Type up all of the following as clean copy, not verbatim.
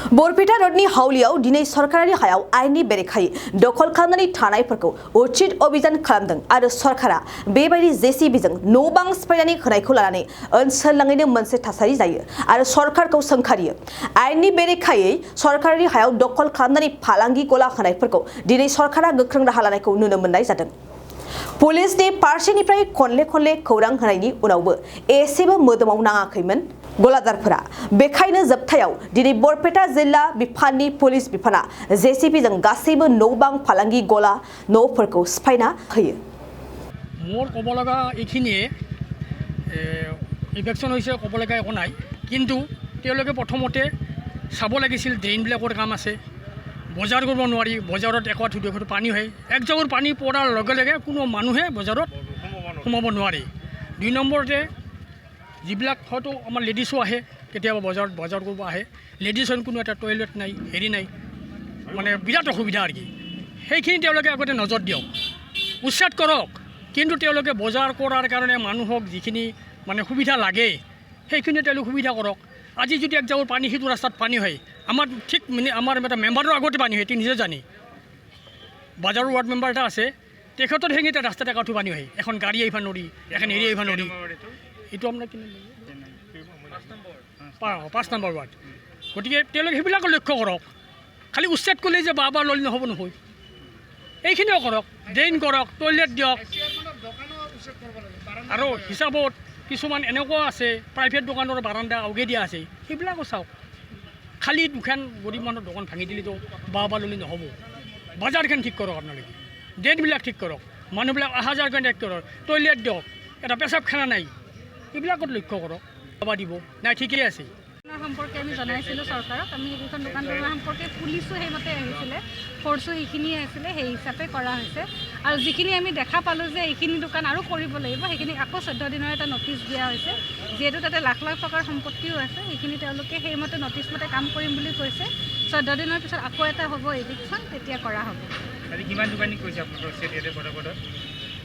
बरपेटा रोडनि हावलियाव दिनै सरकारारि हायाव आयेननि बेरेखायै दखल खालामनानै थानायफोरखौ उचित अभियान खालामदों आरो सरकारा बेबायदि जेसिबिजों न' बां सिफायनानै होनायखौ लानानै ओनसोलनाङैनो मोनसे थासारि जायो आरो सरकारखौ सोंखारियो। आयेननि बेरेखायै सरकारारि हायाव दखल खालामनानै फालांगि गला होनायफोरखौ दिनै सरकारा गोख्रों राहा लानायखौ नुनो मोननाय जादों। पुलिसनि फारसेनिफ्राय खनले खौरां होनायनि उनावबो एसेबो मोदोमाव नाङाखैमोन गलादारफोरा। बेखायनो जोबथायाव दिनै बरपेटा जिल्ला बिफाननि पुलिस बिफाना जेसिबिजों गासैबो न' बां फालांगि गला न'फोरखौ सिफायना होयो। मोर कब लगा এইখিনিয়ে ইভেকশ্যন হৈছে ক'ব লগা একো নাই, কিন্তু তেওঁলোকে প্ৰথমতে চাব লাগিছিল ড্ৰেইনবিলাকৰ কাম আছে, বজাৰ কৰিব নোৱাৰি, বজাৰত একোটা দুইকোটা পানী হয়, এক জাগৰ পানী পৰাৰ লগে লগে কোনো মানুহে বজাৰত সোমাব নোৱাৰে। 2 নম্বৰতে যিবিলাক হয়তো আমাৰ লেডিছো আহে, কেতিয়াবা বজাৰ কৰিব আহে, লেডিছৰ কোনো এটা টয়লেট নাই, হেৰি নাই, মানে বিৰাট অসুবিধা আৰু কি। সেইখিনি তেওঁলোকে আগতে নজৰ দিয়ক, উচ্ছেদ কৰক, কিন্তু তেওঁলোকে বজাৰ কৰাৰ কাৰণে মানুহক যিখিনি মানে সুবিধা লাগে সেইখিনি তেওঁলোকে সুবিধা কৰক। আজি যদি এক জাগৰ পানী সেইটো ৰাস্তাত পানী হয়, আমাৰ ঠিক মানে আমাৰ এটা মেম্বাৰৰ আগতে পানী হয়, নিজে জানি বাজাৰৰ ৱাৰ্ড মেম্বাৰ এটা আছে, তেখেতৰ সেইখিনি ৰাস্তাত একাঠো পানী হয়, এখন গাড়ী আহিব নোৱাৰি, এখন হেৰি আহিব নোৱাৰি। এইটো আপোনাৰ কিমান 5 নম্বৰ ৱাৰ্ড। গতিকে তেওঁলোকে সেইবিলাকো লক্ষ্য কৰক, খালি উচ্ছেদ কৰিলেই যে বাৰ ল'লে নহ'ব নহয়, এইখিনিও কৰক, ড্ৰেইন কৰক, টয়লেট দিয়ক। আৰু হিচাপত কিছুমান এনেকুৱা আছে প্ৰাইভেট দোকানৰ বাৰাণ্ডা আউগে দিয়া আছে, সেইবিলাকো চাওক। খালি দুখন গৰীব মানুহৰ দোকান ভাঙি দিলেতো বাৰ ল'লে নহ'ব। বজাৰখন ঠিক কৰক, আপোনালোকে ড্ৰেইনবিলাক ঠিক কৰক, মানুহবিলাক অহা যোৱাৰ কাৰণে ঠিক কৰক, টয়লেট দিয়ক, এটা পেচাবখানা নাই, এইবিলাকত লক্ষ্য কৰক। দিব নাই ঠিকেই আছে। সম্পৰ্কে আমি জনাইছিলোঁ চৰকাৰক, আমি এইখন দোকান বনোৱা সম্পৰ্কে পুলিচো সেইমতে আহিছিলে, ফ'ৰ্চো সেইখিনিয়ে আছিলে, সেই হিচাপে কৰা হৈছে। আৰু যিখিনি আমি দেখা পালোঁ যে এইখিনি দোকান আৰু কৰিব লাগিব, সেইখিনি আকৌ 14 দিনৰ এটা নটিচ দিয়া হৈছে। যিহেতু তাতে লাখ টকাৰ সম্পত্তিও আছে, সেইখিনি তেওঁলোকে সেইমতে নটিচ মতে কাম কৰিম বুলি কৈছে। 14 দিনৰ পিছত আকৌ এটা হ'ব এভিকশ্যন, তেতিয়া কৰা হ'ব। কিমান দোকানী কৈছে আপোনালোকৰ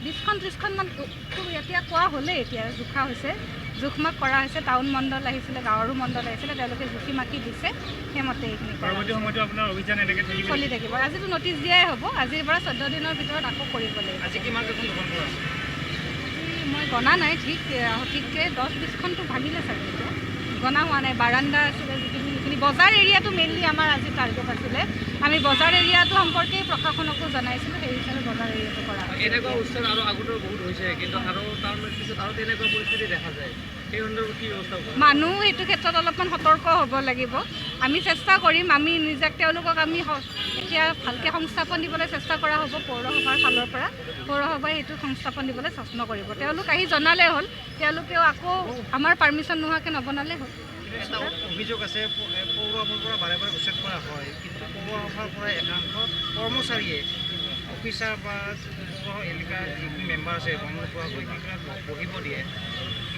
20-30খন মান এতিয়া কোৱা হ'লে, এতিয়া জোখা হৈছে, জোখমাখ কৰা হৈছে। টাউন মণ্ডল আহিছিলে, গাঁৱৰো মণ্ডল আহিছিলে, তেওঁলোকে জুখি মাখি দিছে, সেইমতে এইখিনি চলি থাকিব। আজিতো নটিচ দিয়াই হ'ব, আজিৰ পৰা 14 দিনৰ ভিতৰত আকৌ কৰিব লাগিব। আজি মই গণা নাই সঠিককৈ, 10-20খনটো ভাঙিলে চাগে, এতিয়া গণা হোৱা নাই। বাৰাণ্ডা আছিলে যিখিনি বজাৰ এৰিয়াটো মেইনলি আমাৰ আজি টাৰ্গেট আছিলে। আমি বজাৰ এৰিয়াটো সম্পৰ্কে প্ৰশাসনকো জনাইছিলোঁ, সেই হিচাপে বজাৰ এৰিয়াটো কৰা এনেকুৱা উচ্ছেদ আৰু আগতো বহুত হৈছে, কিন্তু আৰু তাৰ পিছত আৰু তেনেকুৱা পৰিস্থিতি দেখা যায়। সেই সন্দৰ্ভত কি ব্যৱস্থা হ'ব? মানুহ এইটো ক্ষেত্ৰত অলপমান সতৰ্ক হ'ব লাগিব। আমি চেষ্টা কৰিম, আমি নিজক তেওঁলোকক আমি এতিয়া ভালকৈ সংস্থাপন দিবলৈ চেষ্টা কৰা হ'ব পৌৰসভাৰ ফালৰ পৰা। পৌৰসভাই সেইটো সংস্থাপন দিবলৈ যত্ন কৰিব। তেওঁলোক আহি জনালে হ'ল, তেওঁলোকেও আকৌ আমাৰ পাৰ্মিশ্যন নোহোৱাকৈ নবনালে হ'ল। অভিযোগ আছে পৌৰসভাৰ পৰা বাৰে বাৰে উচ্ছেদ কৰা হয়, কিন্তু পৌৰসভাৰ পৰা একাংশ কৰ্মচাৰীয়ে অফিচাৰ বা এলেকাৰ যিখিনি মেম্বাৰ আছে গম নোপোৱাকৈ সেইবিলাক বহিব দিয়ে।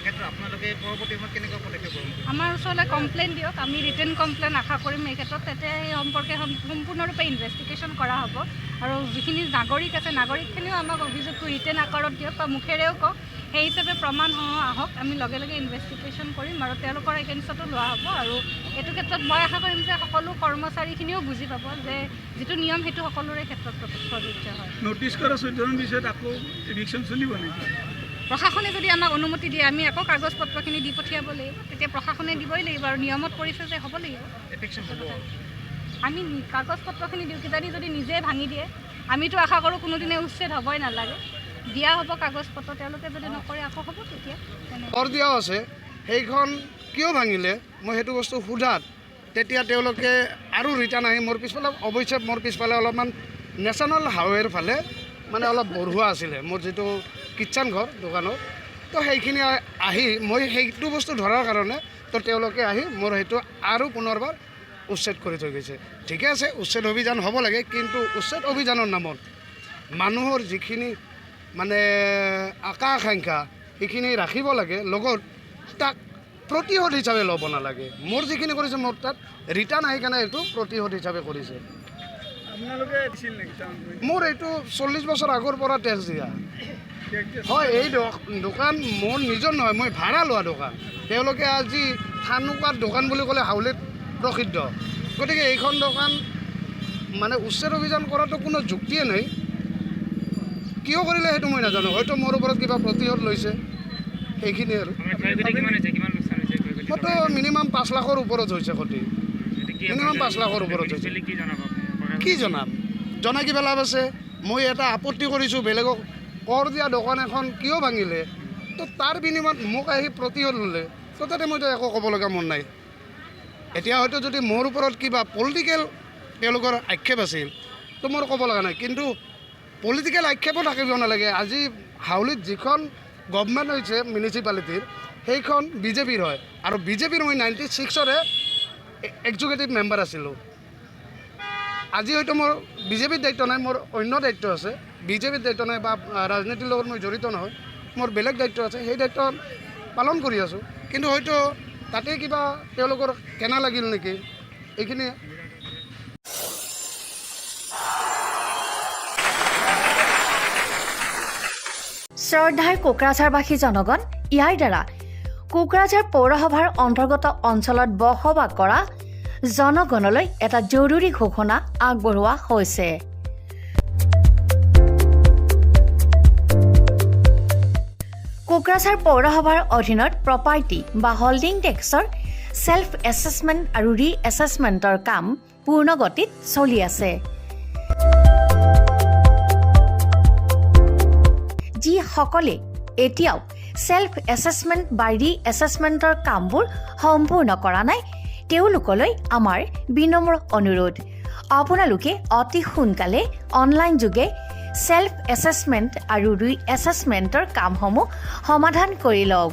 ক্ষেত্ৰত আপোনালোকে পৰৱৰ্তী সময়ত কেনেকুৱা পদক্ষেপ কৰিম? আমাৰ ওচৰলৈ কমপ্লেইন দিয়ক, আমি ৰিটেন কমপ্লেইন আশা কৰিম এই ক্ষেত্ৰত। তেতিয়া সেই সম্পৰ্কে সম্পূৰ্ণৰূপে ইনভেষ্টিগেশ্যন কৰা হ'ব। আৰু যিখিনি নাগৰিক আছে, নাগৰিকখিনিও আমাক অভিযোগটো ৰিটেন আকাৰত দিয়ক বা মুখেৰেও কওক, সেই হিচাপে প্ৰমাণসহ আহক, আমি লগে লগে ইনভেষ্টিগেশ্যন কৰিম আৰু তেওঁলোকৰ এগেইনষ্টতো লোৱা হ'ব। আৰু এইটো ক্ষেত্ৰত মই আশা কৰিম যে সকলো কৰ্মচাৰীখিনিও বুজি পাব যে যিটো নিয়ম সেইটো সকলোৰে ক্ষেত্ৰত প্ৰযোজ্য হয়। নটিচ কৰা 14 দিনৰ পিছত আকৌ ইভিকশ্যন চলিব নেকি? প্ৰশাসনে যদি আমাক অনুমতি দিয়ে, আমি আকৌ কাগজ পত্ৰখিনি দি পঠিয়াব লাগিব, তেতিয়া প্ৰশাসনে দিবই লাগিব আৰু নিয়মত পৰিছে যে হ'ব লাগিব। আমি কাগজ পত্ৰখিনি দিওঁ, কিজানি যদি নিজে ভাঙি দিয়ে, আমিতো আশা কৰোঁ কোনোদিনে উচ্ছেদ হ'বই নালাগে, দিয়া হ'ব কাগজ পত্ৰ। তেওঁলোকে যদি নকৰে আকৌ হ'ব, তেতিয়া ঘৰ দিয়াও আছে, সেইখন কিয় ভাঙিলে মই সেইটো বস্তু সোধাত তেতিয়া তেওঁলোকে আৰু ৰিটাৰ্ণ আহি মোৰ পিছফালে, অৱশ্যে মোৰ পিছফালে অলপমান নেশ্যনেল হাইৱেৰ ফালে মানে অলপ বঢ়োৱা আছিলে মোৰ যিটো কিটচেন ঘৰ দোকানত, তো সেইখিনি আহি মই সেইটো বস্তু ধৰাৰ কাৰণে তো তেওঁলোকে আহি মোৰ সেইটো আৰু পুনৰবাৰ উচ্ছেদ কৰি থৈ গৈছে। ঠিকে আছে, উচ্ছেদ অভিযান হ'ব লাগে, কিন্তু উচ্ছেদ অভিযানৰ নামত মানুহৰ যিখিনি মানে আকাংক্ষা সেইখিনি ৰাখিব লাগে, লগত তাক প্ৰতিশোধ হিচাপে ল'ব নালাগে। মোৰ যিখিনি কৰিছে, মোৰ তাত ৰিটাৰ্ণ আহি কেনে এইটো প্ৰতিশোধ হিচাপে কৰিছে। মোৰ এইটো 40 বছৰ আগৰ পৰা টেক্স দিয়া হয়। এই দোকান মোৰ নিজৰ নহয়, মই ভাড়া লোৱা দোকান। তেওঁলোকে আজি থানুকাৰ দোকান বুলি ক'লে হাউলিত প্ৰসিদ্ধ। গতিকে এইখন দোকান মানে উচ্ছেদ অভিযান কৰাটো কোনো যুক্তিয়ে নাই। কিয় কৰিলে সেইটো মই নাজানো, হয়তো মোৰ ওপৰত কিবা প্ৰতিশোধ লৈছে, সেইখিনি আৰু। মইতো মিনিমাম 5 লাখৰ ওপৰত হৈছে ক্ষতি, মিনিমাম 5 লাখৰ ওপৰত হৈছে। কি জনাম, জনাই কিবা লাভ আছে? মই এটা আপত্তি কৰিছোঁ, বেলেগক কৰ দিয়া দোকান এখন কিয় ভাঙিলে, তো তাৰ বিনিময়ত মোক আহি প্ৰতিশোধ ল'লে, তো তাতে মইতো একো ক'ব লগা মন নাই। এতিয়া হয়তো যদি মোৰ ওপৰত কিবা পলিটিকেল তেওঁলোকৰ আক্ষেপ আছিল তো মোৰ ক'ব লগা নাই, কিন্তু পলিটিকেল আক্ষেপো থাকিব নালাগে। আজি হাউলিত যিখন গভৰ্ণমেণ্ট হৈছে মিউনিচিপালিটিৰ, সেইখন বিজেপিৰ হয়, আৰু বিজেপিৰ মই 96ৰে এক্সিকিউটিভ মেম্বাৰ আছিলোঁ। আজি হয়তো মোৰ বিজেপিৰ দায়িত্ব নাই, মোৰ অন্য দায়িত্ব আছে। বিজেপিৰ দায়িত্ব নাই বা ৰাজনীতিৰ লগত মই জড়িত নহয়, মোৰ বেলেগ দায়িত্ব আছে, সেই দায়িত্ব পালন কৰি আছোঁ। কিন্তু হয়তো তাতে কিবা তেওঁলোকৰ কেনা লাগিল নেকি, এইখিনিয়ে। শ্ৰদ্ধাৰ কোকৰাঝাৰবাসী জনগণ, ইয়াৰ দ্বাৰা কোকৰাঝাৰ পৌৰসভাৰ অন্তৰ্গত অঞ্চলত বসবাস কৰা জনগণলৈ এটা জৰুৰী ঘোষণা আগবঢ়োৱা হৈছে। কোকৰাঝাৰ পৌৰসভাৰ অধীনত প্ৰপাৰ্টি বা হোল্ডিং টেক্সৰ ছেল্ফ এছেছমেণ্ট আৰু ৰি এছেছমেণ্টৰ কাম পূৰ্ণ গতিত চলি আছে। যিসকলে এতিয়াও ছেল্ফ এছেছমেণ্ট বা ৰি এছেছমেণ্টৰ কামবোৰ সম্পূৰ্ণ কৰা নাই, তেওঁলোকলৈ আমাৰ বিনম্ৰ অনুৰোধ, আপোনালোকে অতি সোনকালে অনলাইন যোগে ছেল্ফ এছেছমেণ্ট আৰু ৰি এছেছমেণ্টৰ কামসমূহ সমাধান কৰি লওক।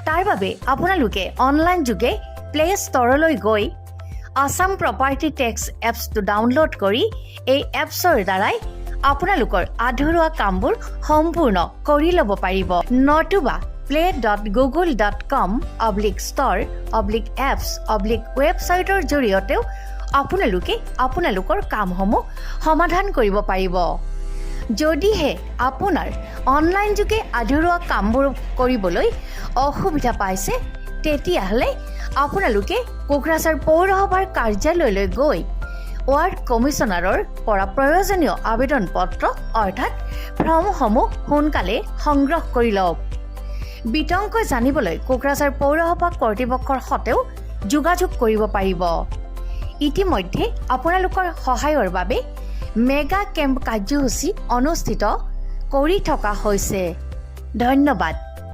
তাৰ বাবে আপোনালোকে অনলাইন যোগে প্লে ষ্ট'ৰলৈ গৈ আছাম প্ৰপাৰ্টি টেক্স এপছটো ডাউনলোড কৰি এই এপছৰ দ্বাৰাই আপোনালোকৰ আধৰুৱা কামবোৰ সম্পূৰ্ণ কৰি ল'ব পাৰিব। নতুবা play.google.com/store/apps/ৱেবছাইটৰ জৰিয়তেও আপোনালোকে আপোনালোকৰ কামসমূহ সমাধান কৰিব পাৰিব। যদিহে আপোনাৰ অনলাইন যোগে আধৰুৱা কামবোৰ কৰিবলৈ অসুবিধা পাইছে, তেতিয়াহ'লে আপোনালোকে কোকৰাঝাৰ পৌৰসভাৰ কাৰ্যালয়লৈ গৈ ৱাৰ্ড কমিছনাৰৰ পৰা প্ৰয়োজনীয় আবেদন পত্ৰ অৰ্থাৎ ফৰ্মসমূহ সোনকালে সংগ্ৰহ কৰি লওক। বিতংকৈ জানিবলৈ কোকৰাঝাৰ পৌৰসভা কৰ্তৃপক্ষৰ সৈতেও যোগাযোগ কৰিব পাৰিব। ইতিমধ্যে আপোনালোকৰ সহায়ৰ বাবে মেগা কেম্প কাৰ্যসূচী অনুষ্ঠিত কৰি থকা হৈছে। ধন্যবাদ।